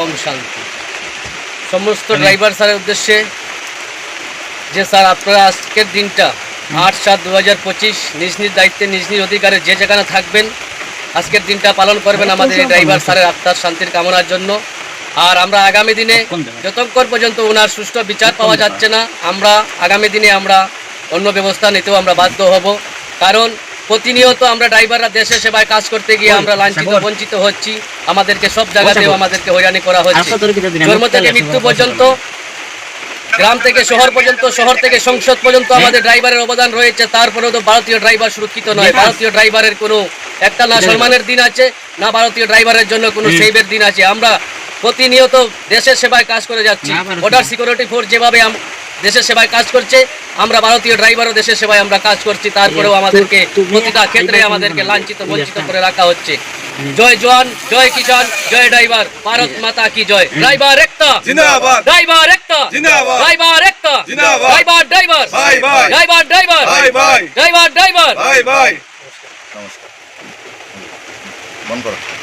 কম শান্তি। সমস্ত ড্রাইভার স্যারের উদ্দেশ্যে যে স্যার আপনারা আজকের দিনটা 8/7/2025 নিজ নিজ দায়িত্বে নিজ নিজ অধিকারে যে যেখানে থাকবেন আজকের দিনটা পালন করবেন আমাদের এই ড্রাইভার স্যারের আত্মার শান্তির কামনার জন্য। আর আমরা আগামী দিনে যতক্ষণ পর্যন্ত ওনার সুষ্ঠু বিচার পাওয়া যাচ্ছে না, আমরা আগামী দিনে আমরা অন্য ব্যবস্থা নিতেও আমরা বাধ্য হব। কারণ প্রতিনিয়ত আমরা ড্রাইভাররা দেশের সেবায় কাজ করতে গিয়ে আমরা লাঞ্ছিত বঞ্চিত হচ্ছি। আমাদেরকে সব জায়গাতেও আমাদেরকে হয়রানি করা হচ্ছে। জন্ম থেকে মৃত্যু পর্যন্ত, গ্রাম থেকে শহর পর্যন্ত, শহর থেকে সংসদ পর্যন্ত আমাদের ড্রাইভারের অবদান রয়েছে। তারপরেও তো ভারতীয় ড্রাইভার সুরক্ষিত নয়। ভারতীয় ড্রাইভারের কোনো একটা না সম্মানের দিন আছে, না ভারতীয় ড্রাইভারের জন্য কোনো সেভের দিন আছে। আমরা প্রতিনিয়ত দেশের সেবায় কাজ করে যাচ্ছি। বর্ডার সিকিউরিটি ফোর্স যেভাবে দেশের সেবায় কাজ করছে, আমরা ভারতীয় ড্রাইভারও দেশের সেবায় আমরা কাজ করছি। তারপরেও আমাদেরকে প্রতিটা ক্ষেত্রে আমাদেরকে লাঞ্ছিত বঞ্চিত করে রাখা হচ্ছে। জয় জওয়ান, জয় কিষান, জয় ড্রাইভার, ভারত মাতা কি জয়। ড্রাইভার একটা জিন্দাবাদ, ড্রাইভার একটা জিন্দাবাদ, ড্রাইভার একটা জিন্দাবাদ, ড্রাইভার ড্রাইভার ভাই ভাই, ড্রাইভার ড্রাইভার ভাই ভাই, ড্রাইভার ড্রাইভার ভাই ভাই। নমস্কার, বন্ধ করো।